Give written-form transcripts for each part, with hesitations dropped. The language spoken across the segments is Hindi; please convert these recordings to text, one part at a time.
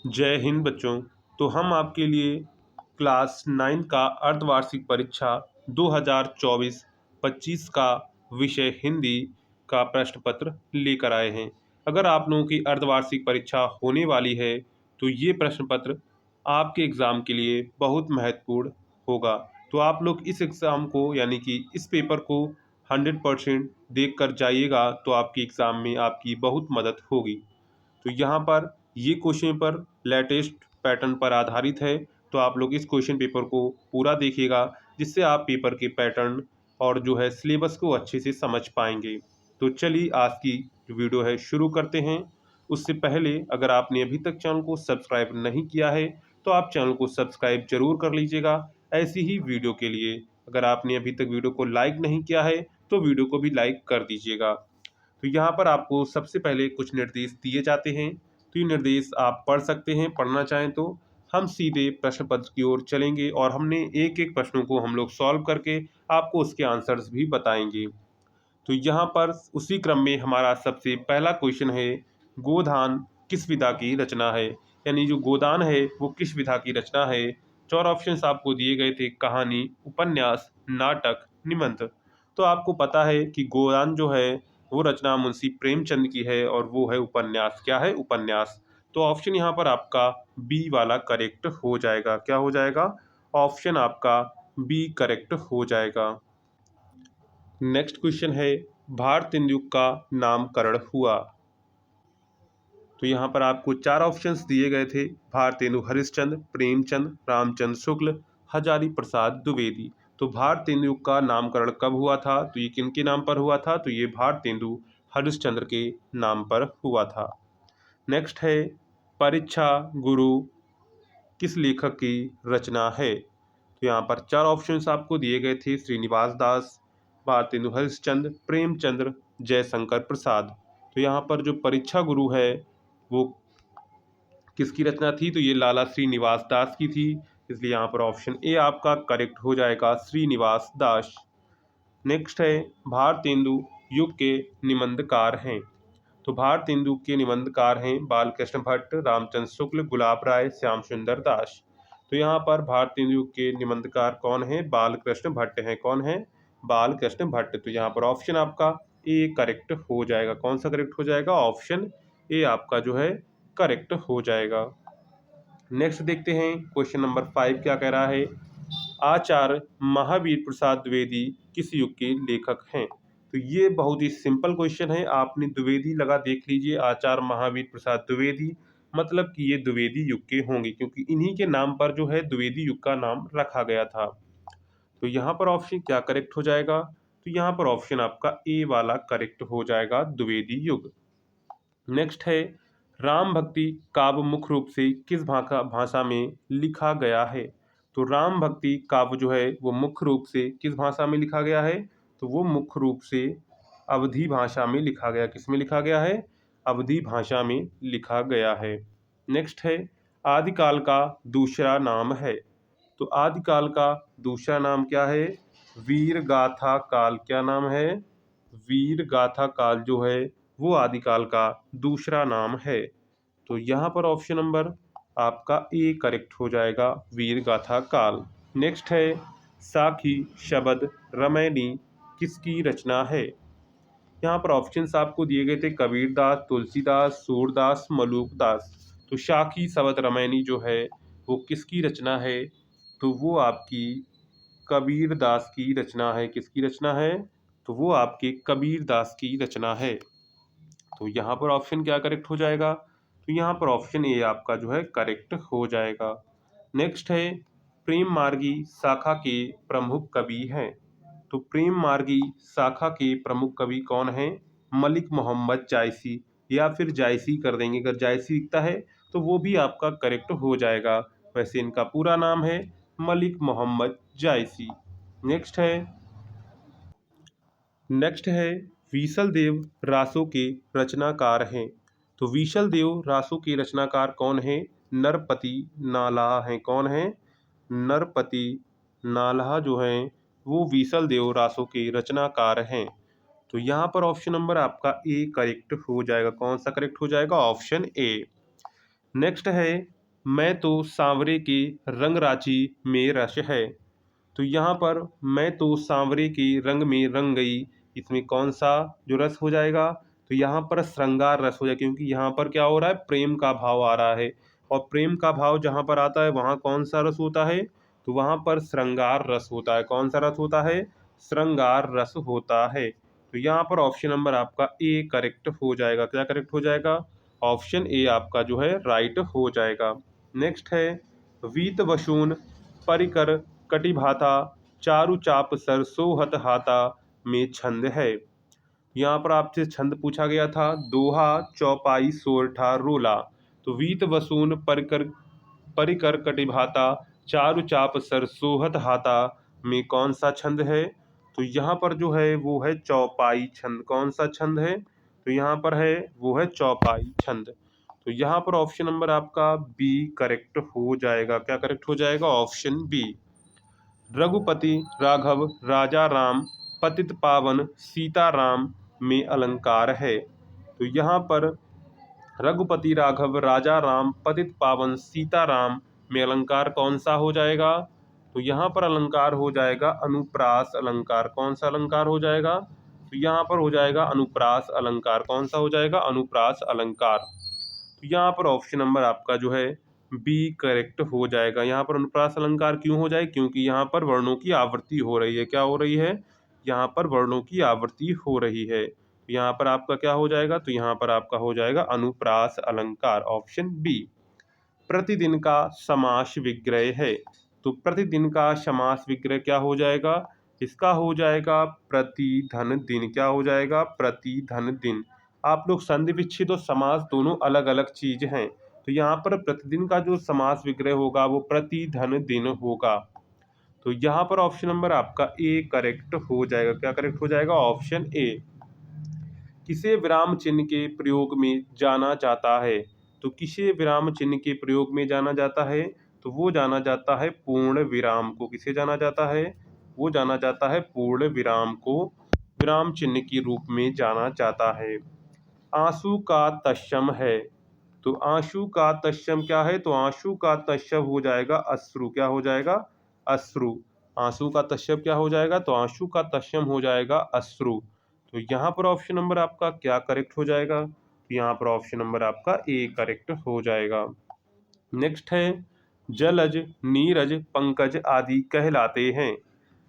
जय हिंद बच्चों। तो हम आपके लिए क्लास 9 का अर्धवार्षिक परीक्षा 2024-25 का विषय हिंदी का प्रश्न पत्र लेकर आए हैं। अगर आप लोगों की अर्धवार्षिक परीक्षा होने वाली है तो ये प्रश्न पत्र आपके एग्ज़ाम के लिए बहुत महत्वपूर्ण होगा। तो आप लोग इस एग्ज़ाम को यानी कि इस पेपर को 100% देख कर जाइएगा, तो आपकी एग्ज़ाम में आपकी बहुत मदद होगी। तो यहाँ पर ये क्वेश्चन पेपर लेटेस्ट पैटर्न पर आधारित है, तो आप लोग इस क्वेश्चन पेपर को पूरा देखिएगा, जिससे आप पेपर के पैटर्न और जो है सिलेबस को अच्छे से समझ पाएंगे। तो चलिए आज की जो वीडियो है शुरू करते हैं। उससे पहले अगर आपने अभी तक चैनल को सब्सक्राइब नहीं किया है तो आप चैनल को सब्सक्राइब जरूर कर लीजिएगा ऐसी ही वीडियो के लिए। अगर आपने अभी तक वीडियो को लाइक नहीं किया है तो वीडियो को भी लाइक कर दीजिएगा। तो यहाँ पर आपको सबसे पहले कुछ निर्देश दिए जाते हैं, तो ये निर्देश आप पढ़ सकते हैं। पढ़ना चाहें तो हम सीधे प्रश्न पत्र की ओर चलेंगे और हमने एक एक प्रश्नों को हम लोग सॉल्व करके आपको उसके आंसर्स भी बताएंगे। तो यहाँ पर उसी क्रम में हमारा सबसे पहला क्वेश्चन है, गोदान किस विधा की रचना है। यानी जो गोदान है वो किस विधा की रचना है। चार ऑप्शंस आपको दिए गए थे, कहानी, उपन्यास, नाटक, निबंध। तो आपको पता है कि गोदान जो है वो रचना मुंशी प्रेमचंद की है और वो है उपन्यास। क्या है? उपन्यास। तो ऑप्शन यहाँ पर आपका बी वाला करेक्ट हो जाएगा। क्या हो जाएगा? ऑप्शन आपका बी करेक्ट हो जाएगा। नेक्स्ट क्वेश्चन है, भारतेंदु का नामकरण हुआ। तो यहाँ पर आपको चार ऑप्शंस दिए गए थे, भारतेंदु हरिश्चंद्र, प्रेमचंद, रामचंद्र शुक्ल, हजारी प्रसाद द्विवेदी। तो भारतेंदु का नामकरण कब हुआ था? तो ये किनके नाम पर हुआ था? तो ये भारतेंदु हरिश्चंद्र के नाम पर हुआ था। नेक्स्ट है, परीक्षा गुरु किस लेखक की रचना है। तो यहाँ पर चार ऑप्शंस आपको दिए गए थे, श्रीनिवास दास, भारतेंदु हरिश्चंद्र, प्रेमचंद्र, जयशंकर प्रसाद। तो यहाँ पर जो परीक्षा गुरु है वो किसकी रचना थी? तो ये लाला श्रीनिवास दास की थी, इसलिए यहाँ पर ऑप्शन ए आपका करेक्ट हो जाएगा, श्रीनिवास दास। नेक्स्ट है, भारतेंदु युग के निबंधकार हैं। तो भारतेंदु के निबंधकार हैं बालकृष्ण भट्ट, रामचंद्र शुक्ल, गुलाब राय, श्याम सुंदर दास। तो यहाँ पर भारतेंदु के निबंधकार कौन है? बालकृष्ण भट्ट हैं। कौन है? बालकृष्ण भट्ट। तो यहाँ पर ऑप्शन आपका ए करेक्ट हो जाएगा। कौन सा करेक्ट हो जाएगा? ऑप्शन ए आपका जो है करेक्ट हो जाएगा। नेक्स्ट देखते हैं, क्वेश्चन नंबर 5 क्या कह रहा है, आचार्य महावीर प्रसाद द्विवेदी किस युग के लेखक हैं। तो ये बहुत ही सिंपल क्वेश्चन है, आपने द्विवेदी लगा देख लीजिए, आचार्य महावीर प्रसाद द्विवेदी, मतलब कि ये द्विवेदी युग के होंगे, क्योंकि इन्हीं के नाम पर जो है द्विवेदी युग का नाम रखा गया था। तो यहाँ पर ऑप्शन क्या करेक्ट हो जाएगा? तो यहाँ पर ऑप्शन आपका ए वाला करेक्ट हो जाएगा, द्विवेदी युग। नेक्स्ट है, राम भक्ति काव्य मुख्य रूप से किस भाषा में लिखा गया है। तो राम भक्ति काव्य जो है वो मुख्य रूप से किस भाषा में लिखा गया है? तो वो मुख्य रूप से अवधी भाषा में लिखा गया। किस में लिखा गया है? अवधी भाषा में लिखा गया है। नेक्स्ट है, आदिकाल का दूसरा नाम है। तो आदिकाल का दूसरा नाम क्या है? वीर गाथा काल। क्या नाम है? वीर गाथा काल जो है वो आदिकाल का दूसरा नाम है। तो यहाँ पर ऑप्शन नंबर आपका ए करेक्ट हो जाएगा, वीर गाथा काल। नेक्स्ट है, साखी शबद रामायणी किसकी रचना है। यहाँ पर ऑप्शंस आपको दिए गए थे, कबीरदास, तुलसीदास, सूरदास, मलूकदास। तो साखी शबद रामायणी जो है वो किसकी रचना है? तो वो आपकी कबीरदास की रचना है। किसकी रचना है? तो वो आपके कबीरदास की रचना है। तो यहाँ पर ऑप्शन क्या करेक्ट हो जाएगा? तो यहाँ पर ऑप्शन ए आपका जो है करेक्ट हो जाएगा। नेक्स्ट है, प्रेम मार्गी शाखा के प्रमुख कवि हैं। तो प्रेम मार्गी शाखा के प्रमुख कवि कौन हैं? मलिक मोहम्मद जायसी, या फिर जायसी कर देंगे, अगर जायसी लिखता है तो वो भी आपका करेक्ट हो जाएगा। वैसे इनका पूरा नाम है मलिक मोहम्मद जायसी। नेक्स्ट है, विशल देव रासों के रचनाकार हैं। तो विशल देव रासों के रचनाकार कौन हैं? नरपति नालाह हैं। कौन है? नरपति नालाह जो हैं वो विशल देव रासों के रचनाकार हैं। तो यहाँ पर ऑप्शन नंबर आपका ए करेक्ट हो जाएगा। कौन सा करेक्ट हो जाएगा? Option A. नेक्स्ट है मैं तो सांवरे के रंग राची में रस है। तो यहाँ पर मैं तो सांवरे के रंग में रंग गई, इसमें कौन सा जो रस हो जाएगा? तो यहाँ पर श्रृंगार रस हो जाएगा, क्योंकि यहाँ पर क्या हो रहा है, प्रेम का भाव आ रहा है। और प्रेम का भाव जहाँ पर आता है वहाँ कौन सा रस होता है? तो वहाँ पर श्रृंगार रस होता है। कौन सा रस होता है? श्रृंगार रस होता है। तो यहाँ पर ऑप्शन नंबर आपका ए करेक्ट हो जाएगा। क्या करेक्ट हो जाएगा? ऑप्शन ए आपका जो है राइट हो जाएगा। नेक्स्ट है वीत वसून परिकर कटिभाता चारु चाप सर सोहत हाता में छंद है। यहाँ पर आपसे छंद पूछा गया था, दोहा चौपाई सोरठा रोला। तो वीत वसून परिकर परिकर कटिभाता चारु चाप सर सोहत हाता में कौन सा छंद है? तो यहाँ पर जो है वो है चौपाई छंद। कौन सा छंद है? तो यहाँ पर है वो है चौपाई छंद। तो यहाँ पर ऑप्शन नंबर आपका बी करेक्ट हो जाएगा। क्या करेक्ट हो जाएगा? Option B. रघुपति राघव राजा राम पतित पावन सीताराम में अलंकार है। तो यहाँ पर रघुपति राघव राजा राम पतित पावन सीताराम में अलंकार कौन सा हो जाएगा? तो यहाँ पर अलंकार हो जाएगा अनुप्रास अलंकार। कौन सा अलंकार हो जाएगा? तो यहाँ पर हो जाएगा अनुप्रास अलंकार। कौन सा हो जाएगा? अनुप्रास अलंकार। तो यहाँ पर ऑप्शन नंबर आपका जो है बी करेक्ट हो जाएगा। यहाँ पर अनुप्रास अलंकार क्यों हो जाए? क्योंकि यहाँ पर वर्णों की आवृत्ति हो रही है। क्या हो रही है? यहाँ पर वर्णों की आवृत्ति हो रही है। तो यहाँ पर आपका क्या हो जाएगा? तो यहाँ पर आपका हो जाएगा अनुप्रास अलंकार, ऑप्शन बी। प्रतिदिन का समास विग्रह है। तो प्रतिदिन का समास विग्रह क्या हो जाएगा? इसका हो जाएगा प्रतिधन दिन। क्या हो जाएगा? प्रतिधन दिन। आप लोग संधि विच्छेद और समास दोनों अलग अलग चीज हैं। तो यहाँ पर प्रतिदिन का जो समास विग्रह होगा वो प्रतिधन दिन होगा। तो यहाँ पर ऑप्शन नंबर आपका ए करेक्ट हो जाएगा। क्या करेक्ट हो जाएगा? Option A. किसे विराम चिन्ह के प्रयोग में जाना जाता है? तो किसे विराम चिन्ह के प्रयोग में जाना जाता है? तो वो जाना जाता है पूर्ण विराम को। किसे जाना जाता है? वो जाना जाता है पूर्ण विराम को विराम चिन्ह के रूप में जाना जाता है। आंसू का तत्सम है। तो आंसू का तत्सम क्या है? तो आंसू का तत्सम हो जाएगा अश्रु। क्या हो जाएगा? अश्रु। आंसू का तत्सम क्या हो जाएगा? तो आंसू का तत्सम हो जाएगा अश्रु। तो यहाँ पर ऑप्शन नंबर आपका क्या करेक्ट हो जाएगा? तो यहाँ पर ऑप्शन नंबर आपका ए करेक्ट हो जाएगा। नेक्स्ट है जलज नीरज पंकज आदि कहलाते हैं।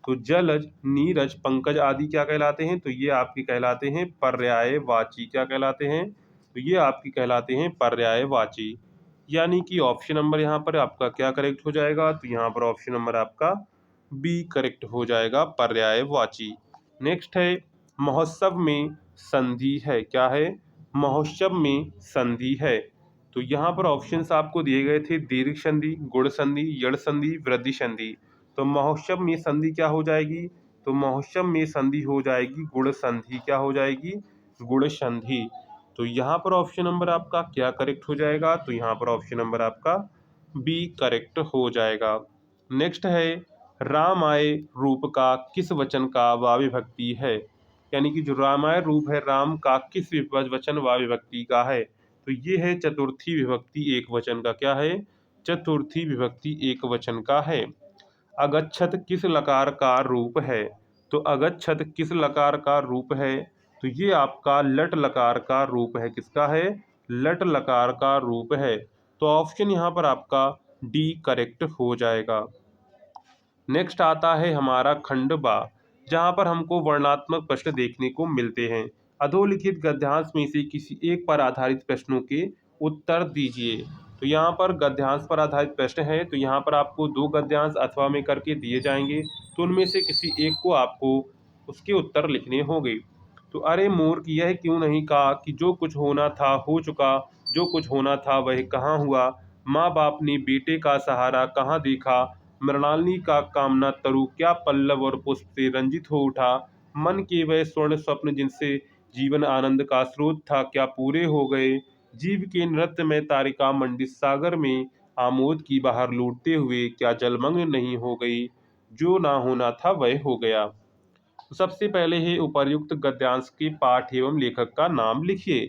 तो जलज नीरज पंकज आदि क्या कहलाते हैं? तो ये आपके कहलाते हैं पर्यायवाची। क्या कहलाते हैं? तो ये आपकी कहलाते हैं पर्यायवाची। यानी कि ऑप्शन नंबर यहाँ पर आपका क्या करेक्ट हो जाएगा? तो यहाँ पर ऑप्शन नंबर आपका बी करेक्ट हो जाएगा, पर्यायवाची। नेक्स्ट है महोत्सव में संधि है। क्या है? महोत्सव में संधि है। तो यहाँ पर ऑप्शंस आपको दिए गए थे दीर्घ संधि, गुण संधि, यड़ संधि, वृद्धि संधि। तो महोत्सव में संधि क्या हो जाएगी? तो महोत्सव में संधि हो जाएगी गुण संधि। क्या हो जाएगी? गुण संधि। तो यहाँ पर ऑप्शन नंबर आपका क्या करेक्ट हो जाएगा? तो यहाँ पर ऑप्शन नंबर आपका बी करेक्ट हो जाएगा। नेक्स्ट है रामाय रूप का किस वचन का वा विभक्ति है? यानी कि जो रामाय रूप है राम का किस वचन वा विभक्ति का है? तो ये है चतुर्थी विभक्ति एक वचन का। क्या है? चतुर्थी विभक्ति एक वचन का है। अगच्छत किस लकार का रूप है? तो अगच्छत किस लकार का रूप है? तो ये आपका लट लकार का रूप है। किसका है? लट लकार का रूप है। तो ऑप्शन यहाँ पर आपका डी करेक्ट हो जाएगा। नेक्स्ट आता है हमारा खंड बा, जहाँ पर हमको वर्णात्मक प्रश्न देखने को मिलते हैं। अधोलिखित गद्यांश में से किसी एक पर आधारित प्रश्नों के उत्तर दीजिए। तो यहाँ पर गद्यांश पर आधारित प्रश्न है। तो यहाँ पर आपको दो गद्यांश अथवा में करके दिए जाएंगे। तो उनमें से किसी एक को आपको उसके उत्तर लिखने होंगे। तो अरे मूर्ख, यह क्यों नहीं कहा कि जो कुछ होना था हो चुका, जो कुछ होना था वह कहाँ हुआ। माँ बाप ने बेटे का सहारा कहाँ देखा। मृणालिनी का कामना तरु क्या पल्लव और पुष्प से रंजित हो उठा। मन के वह स्वर्ण स्वप्न जिनसे जीवन आनंद का स्रोत था क्या पूरे हो गए। जीव के नृत्य में तारिका मंडित सागर में आमोद की बाहर लूटते हुए क्या जलमग्न नहीं हो गई। जो ना होना था वह हो गया। तो सबसे पहले है उपर्युक्त गद्यांश के पाठ एवं लेखक का नाम लिखिए।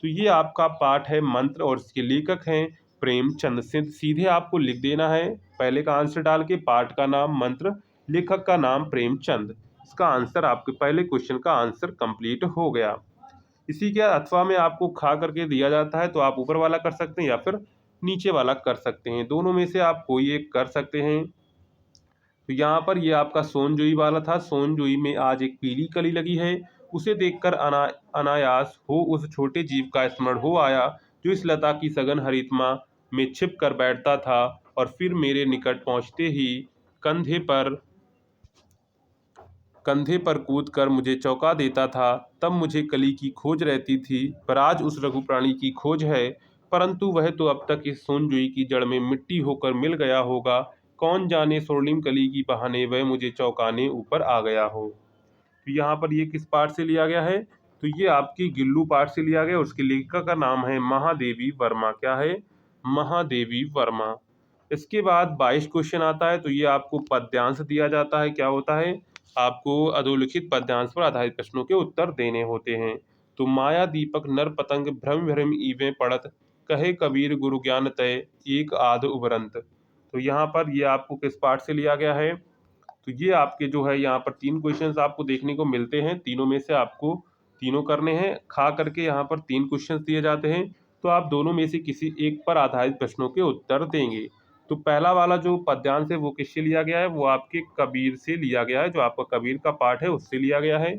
तो ये आपका पाठ है मंत्र और इसके लेखक हैं प्रेमचंद। सीधे आपको लिख देना है, पहले का आंसर डाल के, पाठ का नाम, मंत्र, लेखक का नाम प्रेमचंद। इसका आंसर, आपके पहले क्वेश्चन का आंसर कंप्लीट हो गया। इसी के अथवा में आपको खा करके दिया जाता है, तो आप ऊपर वाला कर सकते हैं या फिर नीचे वाला कर सकते हैं, दोनों में से आप कोई एक कर सकते हैं। तो यहाँ पर ये आपका सोनजुई वाला था। सोनजुई में आज एक पीली कली लगी है, उसे देखकर अनायास हो उस छोटे जीव का स्मरण हो आया, जो इस लता की सघन हरितमा में छिप कर बैठता था और फिर मेरे निकट पहुँचते ही कंधे पर कंधे पर कूद कर मुझे चौंका देता था। तब मुझे कली की खोज रहती थी, पर आज उस रघु प्राणी की खोज है, परंतु वह तो अब तक इस सोनजुई की जड़ में मिट्टी होकर मिल गया होगा। कौन जाने स्वर्णिम कली की बहाने वह मुझे चौंकाने ऊपर आ गया हो। तो यहाँ पर ये किस पाठ से लिया गया है? तो ये आपकी गिल्लू पाठ से लिया गया। उसके लेखिका का नाम है महादेवी वर्मा। क्या है? महादेवी वर्मा। इसके बाद 22 क्वेश्चन आता है, तो ये आपको पद्यांश दिया जाता है। क्या होता है? आपको अधोलिखित पद्यांश पर आधारित प्रश्नों के उत्तर देने होते हैं। तो माया दीपक नर पतंग भ्रम भ्रम ईवे पड़त, कहे कबीर गुरु ज्ञान तय एक आध उबरंत। तो यहाँ पर ये आपको किस पाठ से लिया गया है? तो ये आपके जो है यहाँ पर 3 क्वेश्चंस आपको देखने को मिलते हैं, तीनों में से आपको तीनों करने हैं। खा करके यहाँ पर 3 क्वेश्चंस दिए जाते हैं, तो आप दोनों में से किसी एक पर आधारित प्रश्नों के उत्तर देंगे। तो पहला वाला जो पद्यांश है वो किससे लिया गया है? वो आपके कबीर से लिया गया है, जो आपका कबीर का पाठ है उससे लिया गया है।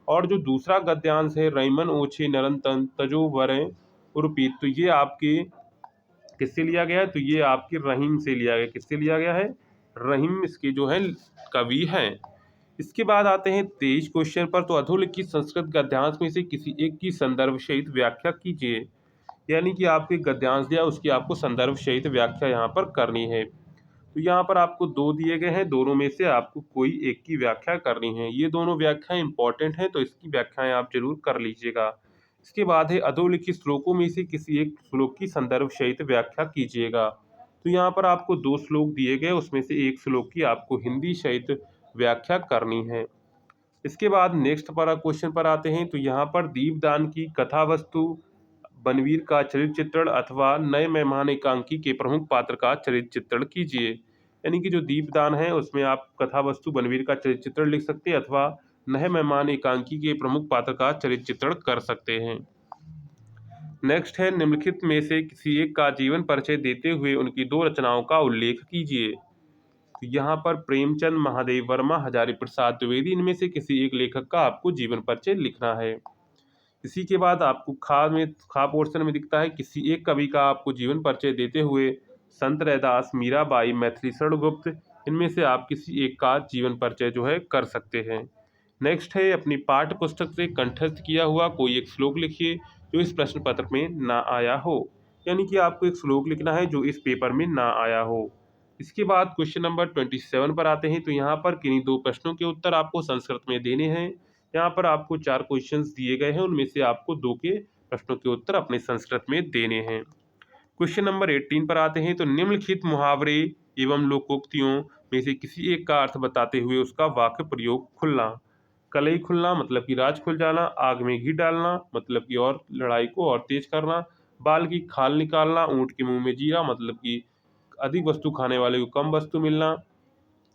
और जो दूसरा गद्यांश है, रईमन ओछे नरन तजो वरें उर्पीत, तो ये आपके किससे लिया गया है? तो ये आपके रहीम से लिया गया। किससे लिया गया है? रहीम इसके जो है कवि हैं। इसके बाद आते हैं 23 क्वेश्चन पर। तो अधोलिखित संस्कृत गद्यांश में से किसी एक की संदर्भ सहित व्याख्या कीजिए। यानी कि आपके गद्यांश दिया, उसकी आपको संदर्भ सहित व्याख्या यहाँ पर करनी है। तो यहाँ पर आपको 2 दिए गए हैं, दोनों में से आपको कोई एक की व्याख्या करनी है। ये दोनों व्याख्याएं इंपॉर्टेंट हैं, तो इसकी व्याख्याएं आप जरूर कर लीजिएगा। इसके बाद है अधोलिखित श्लोकों में से किसी एक श्लोक की संदर्भ सहित व्याख्या कीजिएगा। तो यहाँ पर आपको 2 श्लोक दिए गए, उसमें से एक श्लोक की आपको हिंदी सहित व्याख्या करनी है। इसके बाद नेक्स्ट पर क्वेश्चन पर आते हैं। तो यहाँ पर दीपदान की कथा वस्तु, बनवीर का चरित्र चित्रण अथवा नए मेहमान एकांकी के प्रमुख पात्र का चरित्र चित्रण कीजिए। यानी कि जो दीपदान है उसमें आप कथा वस्तु बनवीर का चरित्र चित्रण लिख सकते हैं, अथवा नए मेहमान एकांकी के प्रमुख पात्र का चरित्र चित्रण कर सकते हैं। नेक्स्ट है, निम्नलिखित में से किसी एक का जीवन परिचय देते हुए उनकी 2 रचनाओं का उल्लेख कीजिए। तो यहाँ पर प्रेमचंद, महादेव वर्मा, हजारी प्रसाद द्विवेदी, इनमें से किसी एक लेखक का आपको जीवन परिचय लिखना है। इसी के बाद आपको खा पोर्शन में दिखता है, किसी एक कवि का आपको जीवन परिचय देते हुए संत रैदास, मीराबाई, मैथिली शरणगुप्त, इनमें से आप किसी एक का जीवन परिचय जो है कर सकते हैं। नेक्स्ट है, अपनी पाठ्य पुस्तक से कंठस्थ किया हुआ कोई एक श्लोक लिखिए जो इस प्रश्न पत्र में ना आया हो। यानी कि आपको एक श्लोक लिखना है जो इस पेपर में ना आया हो। इसके बाद क्वेश्चन नंबर 27 पर आते हैं। तो यहाँ पर किन्हीं 2 प्रश्नों के उत्तर आपको संस्कृत में देने हैं। यहाँ पर आपको 4 क्वेश्चंस दिए गए हैं, उनमें से आपको 2 के प्रश्नों के उत्तर अपने संस्कृत में देने हैं। क्वेश्चन नंबर 18 पर आते हैं। तो निम्नलिखित मुहावरे एवं लोकोक्तियों में से किसी एक का अर्थ बताते हुए उसका वाक्य प्रयोग खुलना। कलई खुलना मतलब कि राज खुल जाना, आग में घी डालना मतलब कि और लड़ाई को और तेज करना, बाल की खाल निकालना, ऊँट के मुंह में जीरा मतलब कि अधिक वस्तु खाने वाले को कम वस्तु मिलना,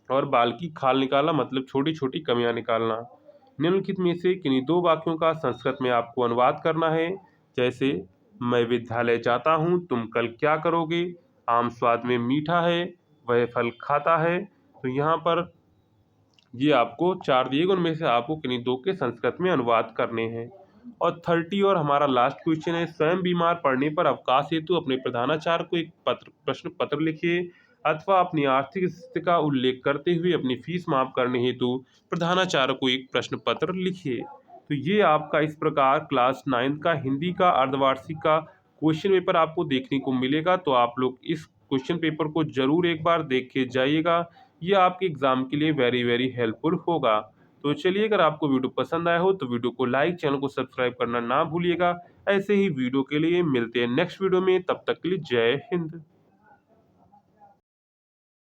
और बाल की खाल निकालना मतलब छोटी छोटी कमियां निकालना। निम्नलिखित में से किन्हीं 2 वाक्यों का संस्कृत में आपको अनुवाद करना है। जैसे, मैं विद्यालय जाता हूँ, तुम कल क्या करोगे, आम स्वाद में मीठा है, वह फल खाता है। तो यहाँ पर ये आपको 4 दिए गए, उनमें से आपको किन्हीं 2 के संस्कृत में अनुवाद करने हैं। और 30 और हमारा लास्ट क्वेश्चन है, स्वयं बीमार पड़ने पर अवकाश हेतु अपने प्रधानाचार्य को एक प्रश्न पत्र लिखिए, अथवा अपनी आर्थिक स्थिति का उल्लेख करते हुए अपनी फीस माफ करने हेतु प्रधानाचार्य को एक प्रश्न पत्र लिखिए। तो ये आपका इस प्रकार क्लास 9 का हिंदी का अर्धवार्षिक का क्वेश्चन पेपर आपको देखने को मिलेगा। तो आप लोग इस क्वेश्चन पेपर को जरूर एक बार देख के जाइएगा, ये आपके एग्जाम के लिए वेरी वेरी हेल्पफुल होगा। तो चलिए, अगर आपको वीडियो पसंद आया हो तो वीडियो को लाइक, चैनल को सब्सक्राइब करना ना भूलिएगा। ऐसे ही वीडियो के लिए मिलते हैं नेक्स्ट वीडियो में, तब तक के लिए जय हिंद।